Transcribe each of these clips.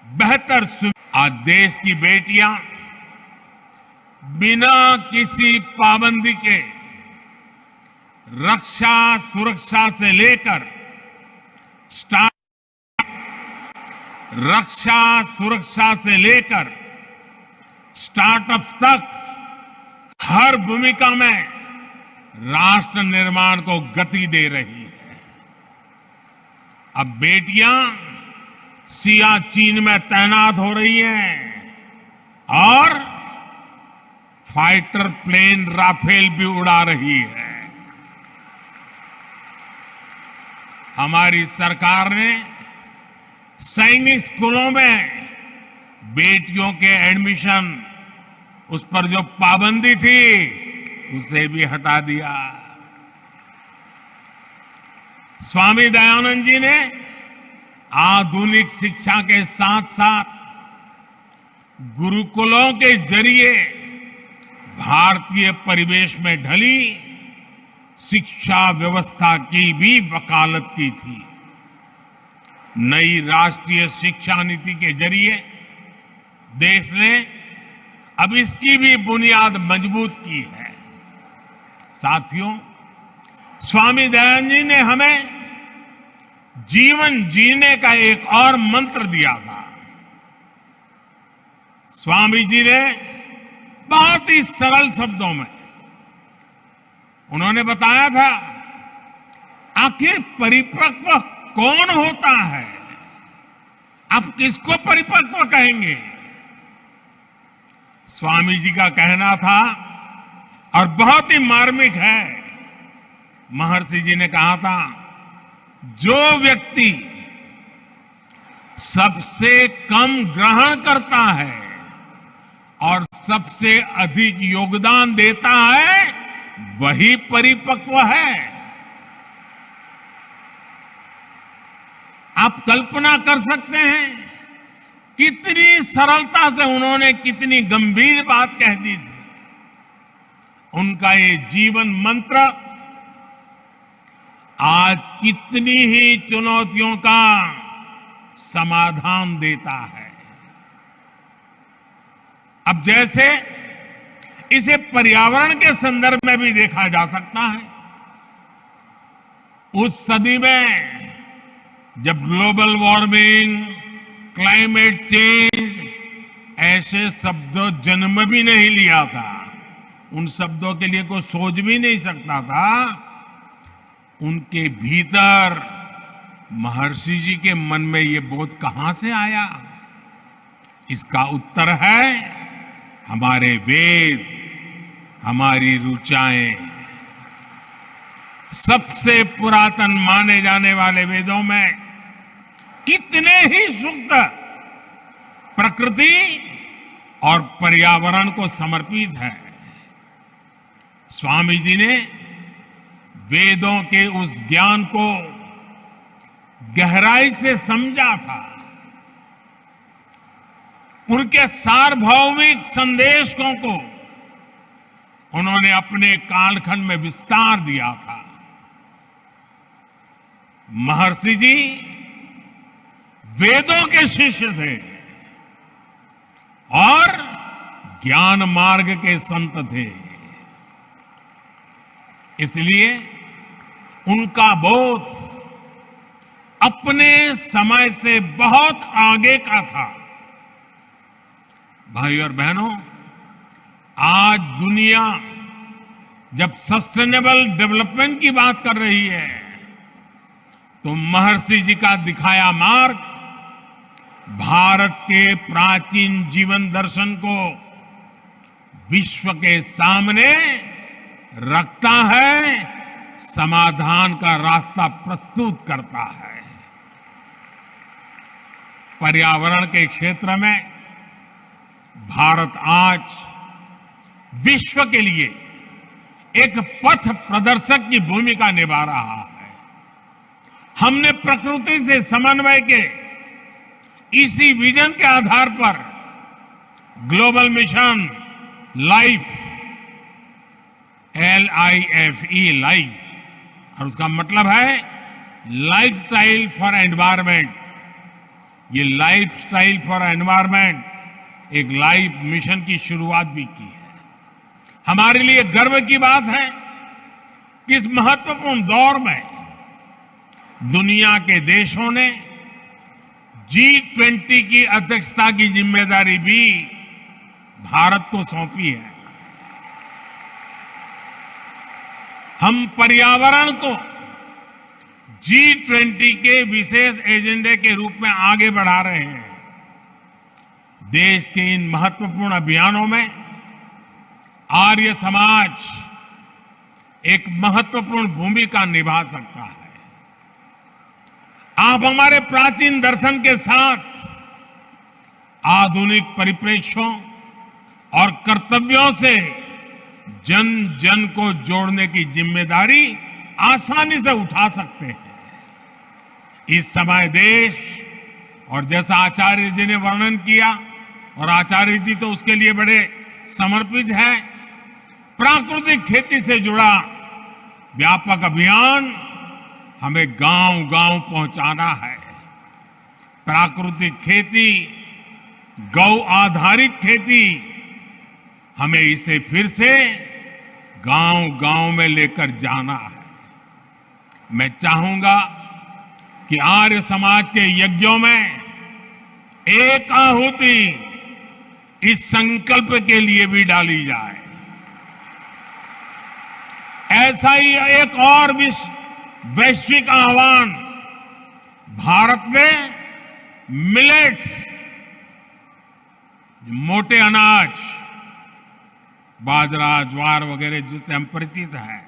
बेहतर आज देश की बेटियां बिना किसी पाबंदी के रक्षा सुरक्षा से लेकर रक्षा सुरक्षा से लेकर स्टार्टअप तक हर भूमिका में राष्ट्र निर्माण को गति दे रही है। अब बेटियां सियाचिन में तैनात हो रही हैं और फाइटर प्लेन राफेल भी उड़ा रही है। हमारी सरकार ने सैनिक स्कूलों में बेटियों के एडमिशन उस पर जो पाबंदी थी उसे भी हटा दिया। स्वामी दयानंद जी ने आधुनिक शिक्षा के साथ साथ गुरुकुलों के जरिए भारतीय परिवेश में ढली शिक्षा व्यवस्था की भी वकालत की थी। नई राष्ट्रीय शिक्षा नीति के जरिए देश ने अब इसकी भी बुनियाद मजबूत की है। साथियों, स्वामी दयानंद जी ने हमें जीवन जीने का एक और मंत्र दिया था। स्वामी जी ने बहुत ही सरल शब्दों में उन्होंने बताया था, आखिर परिपक्व कौन होता है? आप किसको परिपक्व कहेंगे? स्वामी जी का कहना था और बहुत ही मार्मिक है। महर्षि जी ने कहा था, जो व्यक्ति सबसे कम ग्रहण करता है और सबसे अधिक योगदान देता है, वही परिपक्व है। आप कल्पना कर सकते हैं कितनी सरलता से उन्होंने कितनी गंभीर बात कह दी थी। उनका ये जीवन मंत्र आज कितनी ही चुनौतियों का समाधान देता है। अब जैसे इसे पर्यावरण के संदर्भ में भी देखा जा सकता है। उस सदी में जब ग्लोबल वार्मिंग, क्लाइमेट चेंज ऐसे शब्द जन्म भी नहीं लिया था, उन शब्दों के लिए कोई सोच भी नहीं सकता था, उनके भीतर महर्षि जी के मन में ये बोध कहां से आया? इसका उत्तर है हमारे वेद, हमारी ऋचाएं। सबसे पुरातन माने जाने वाले वेदों में कितने ही सूक्त प्रकृति और पर्यावरण को समर्पित है। स्वामी जी ने वेदों के उस ज्ञान को गहराई से समझा था। उनके सार्वभौमिक संदेशों को उन्होंने अपने कालखंड में विस्तार दिया था। महर्षि जी वेदों के शिष्य थे और ज्ञान मार्ग के संत थे। इसलिए उनका बोध अपने समय से बहुत आगे का था। भाई और बहनों, आज दुनिया जब सस्टेनेबल डेवलपमेंट की बात कर रही है, तो महर्षि जी का दिखाया मार्ग भारत के प्राचीन जीवन दर्शन को विश्व के सामने रखता है, समाधान का रास्ता प्रस्तुत करता है। पर्यावरण के क्षेत्र में भारत आज विश्व के लिए एक पथ प्रदर्शक की भूमिका निभा रहा है। हमने प्रकृति से समन्वय के इसी विजन के आधार पर global mission life, LIFE, life, और उसका मतलब है लाइफस्टाइल फॉर एनवायरमेंट, ये लाइफस्टाइल फॉर एनवायरनमेंट एक लाइफ मिशन की शुरुआत भी की है। हमारे लिए गर्व की बात है कि इस महत्वपूर्ण दौर में दुनिया के देशों ने G20 की अध्यक्षता की जिम्मेदारी भी भारत को सौंपी है। हम पर्यावरण को G20 के विशेष एजेंडे के रूप में आगे बढ़ा रहे हैं। देश के इन महत्वपूर्ण अभियानों में आर्य समाज एक महत्वपूर्ण भूमिका निभा सकता है। आप हमारे प्राचीन दर्शन के साथ आधुनिक परिप्रेक्ष्यों और कर्तव्यों से जन जन को जोड़ने की जिम्मेदारी आसानी से उठा सकते हैं। इस समय देश, और जैसा आचार्य जी ने वर्णन किया, और आचार्य जी तो उसके लिए बड़े समर्पित है, प्राकृतिक खेती से जुड़ा व्यापक अभियान हमें गांव गांव पहुंचाना है। प्राकृतिक खेती, गौ आधारित खेती, हमें इसे फिर से गांव गांव में लेकर जाना है। मैं चाहूंगा कि आर्य समाज के यज्ञों में एक आहुति इस संकल्प के लिए भी डाली जाए। ऐसा ही एक और वैश्विक आह्वान भारत में मिलेट्स, मोटे अनाज, बाजरा, ज्वार वगैरह जिससे हम परिचित हैं,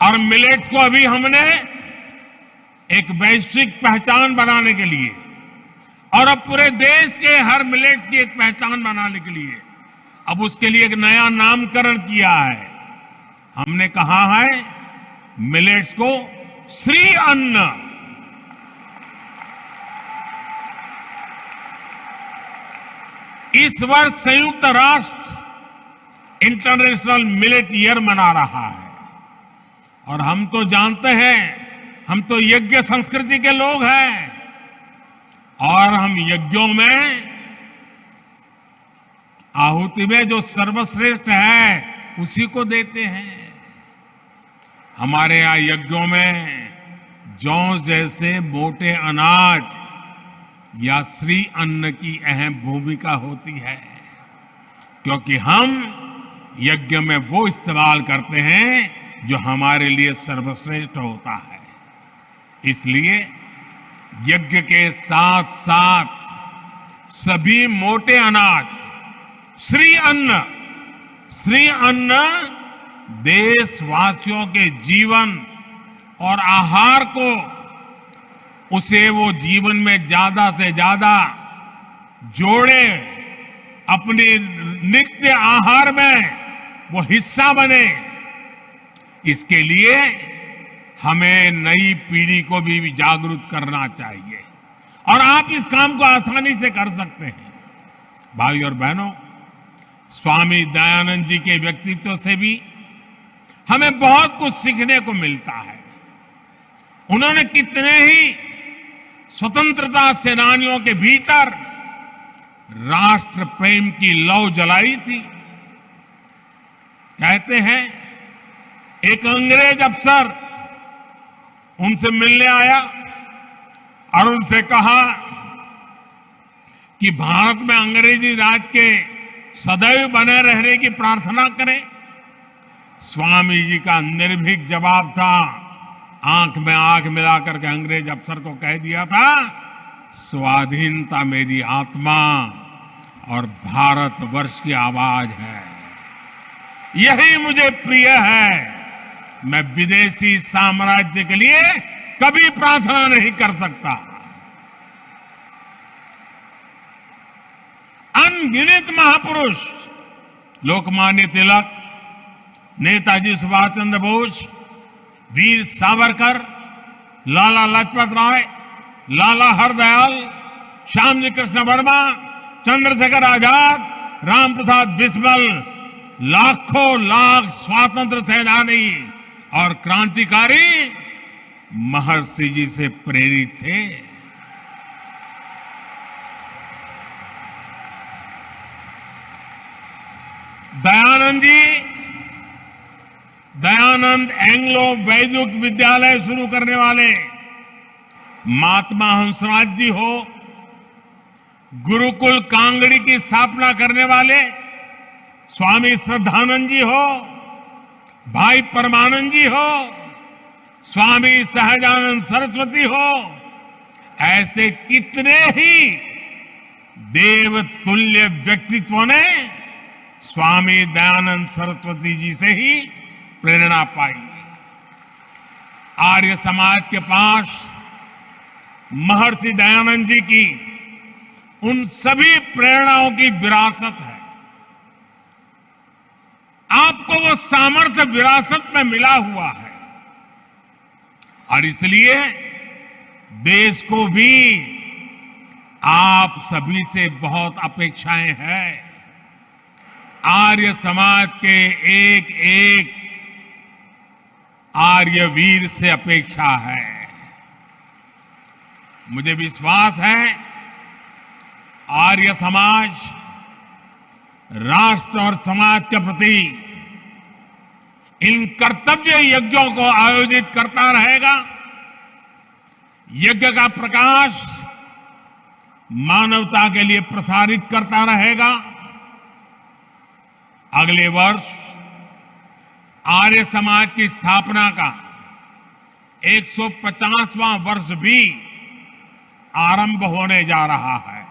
और मिलेट्स को अभी हमने एक वैश्विक पहचान बनाने के लिए, और अब पूरे देश के हर मिलेट्स की एक पहचान बनाने के लिए अब उसके लिए एक नया नामकरण किया है। हमने कहा है मिलेट्स को श्री अन्न। इस वर्ष संयुक्त राष्ट्र इंटरनेशनल मिलेट ईयर मना रहा है, और हम तो जानते हैं, हम तो यज्ञ संस्कृति के लोग हैं, और हम यज्ञों में आहुति में जो सर्वश्रेष्ठ है उसी को देते हैं। हमारे यहां यज्ञों में जौ जैसे मोटे अनाज या श्री अन्न की अहम भूमिका होती है, क्योंकि हम यज्ञ में वो इस्तेमाल करते हैं जो हमारे लिए सर्वश्रेष्ठ होता है। इसलिए यज्ञ के साथ साथ सभी मोटे अनाज, श्री अन्न देशवासियों के जीवन और आहार को, उसे वो जीवन में ज्यादा से ज्यादा जोड़े, अपने नित्य आहार में वो हिस्सा बने। इसके लिए हमें नई पीढ़ी को भी जागरूक करना चाहिए, और आप इस काम को आसानी से कर सकते हैं। भाई और बहनों, स्वामी दयानंद जी के व्यक्तित्व से भी हमें बहुत कुछ सीखने को मिलता है। उन्होंने कितने ही स्वतंत्रता सेनानियों के भीतर राष्ट्र प्रेम की लौ जलाई थी। कहते हैं एक अंग्रेज अफसर उनसे मिलने आया और उनसे कहा कि भारत में अंग्रेजी राज के सदैव बने रहने की प्रार्थना करें। स्वामी जी का निर्भीक जवाब था, आंख में आंख मिलाकर के अंग्रेज अफसर को कह दिया था, स्वाधीनता मेरी आत्मा और भारतवर्ष की आवाज है, यही मुझे प्रिय है। मैं विदेशी साम्राज्य के लिए कभी प्रार्थना नहीं कर सकता। अनगिनत महापुरुष, लोकमान्य तिलक, नेताजी सुभाष चंद्र बोस, वीर सावरकर, लाला लाजपत राय, लाला हरदयाल, श्यामजी कृष्ण वर्मा, चंद्रशेखर आजाद, राम प्रसाद बिस्मिल, लाखों लाख स्वातंत्र सेनानी और क्रांतिकारी महर्षि जी से प्रेरित थे। दयानंद जी, दयानंद एंग्लो वैदिक विद्यालय शुरू करने वाले महात्मा हंसराज जी हो, गुरुकुल कांगड़ी की स्थापना करने वाले स्वामी श्रद्धानंद जी हो, भाई परमानंद जी हो, स्वामी सहजानंद सरस्वती हो, ऐसे कितने ही देवतुल्य व्यक्तित्वों ने स्वामी दयानंद सरस्वती जी से ही प्रेरणा पाई। आर्य समाज के पास महर्षि दयानंद जी की उन सभी प्रेरणाओं की विरासत है। आपको वो सामर्थ्य विरासत में मिला हुआ है और इसलिए देश को भी आप सभी से बहुत अपेक्षाएं हैं। आर्य समाज के एक एक आर्य वीर से अपेक्षा है। मुझे विश्वास है आर्य समाज राष्ट्र और समाज के प्रति इन कर्तव्य यज्ञों को आयोजित करता रहेगा। यज्ञ का प्रकाश मानवता के लिए प्रसारित करता रहेगा। अगले वर्ष आर्य समाज की स्थापना का 150वां वर्ष भी आरंभ होने जा रहा है।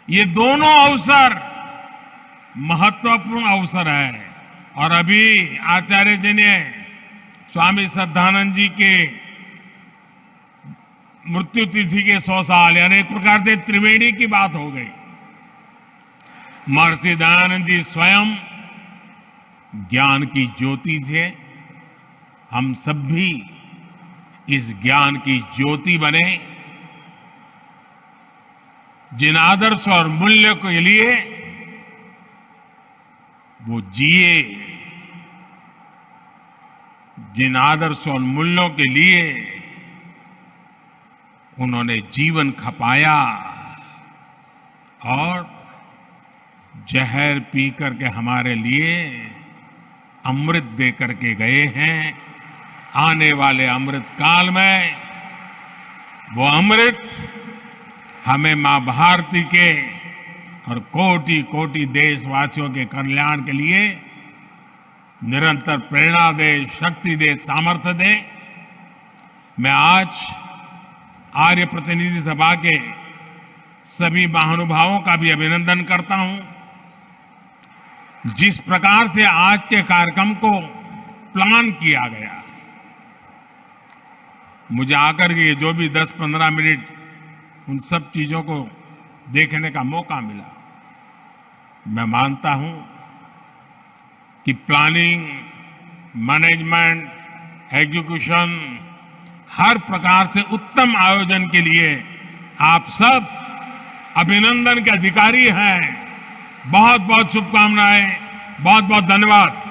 ये दोनों अवसर महत्वपूर्ण अवसर है और अभी आचार्य जी ने स्वामी श्रद्धानंद जी के मृत्यु तिथि के 100 साल यानी एक प्रकार से त्रिवेणी की बात हो गई। महर्षि दयानंद जी स्वयं ज्ञान की ज्योति थे। हम सब भी इस ज्ञान की ज्योति बने। जिन आदर्श और मूल्य के लिए वो जिए, जिन आदर्श और मूल्यों के लिए उन्होंने जीवन खपाया और जहर पी करके हमारे लिए अमृत दे करके गए हैं। आने वाले अमृत काल में वो अमृत हमें मां भारती के और कोटि कोटि देशवासियों के कल्याण के लिए निरंतर प्रेरणा दे, शक्ति दे, सामर्थ्य दे। मैं आज आर्य प्रतिनिधि सभा के सभी महानुभावों का भी अभिनंदन करता हूं। जिस प्रकार से आज के कार्यक्रम को प्लान किया गया, मुझे आकर के जो भी 10-15 मिनट उन सब चीजों को देखने का मौका मिला, मैं मानता हूं कि प्लानिंग, मैनेजमेंट, एग्जीक्यूशन हर प्रकार से उत्तम आयोजन के लिए आप सब अभिनंदन के अधिकारी हैं। बहुत बहुत शुभकामनाएं, बहुत बहुत धन्यवाद।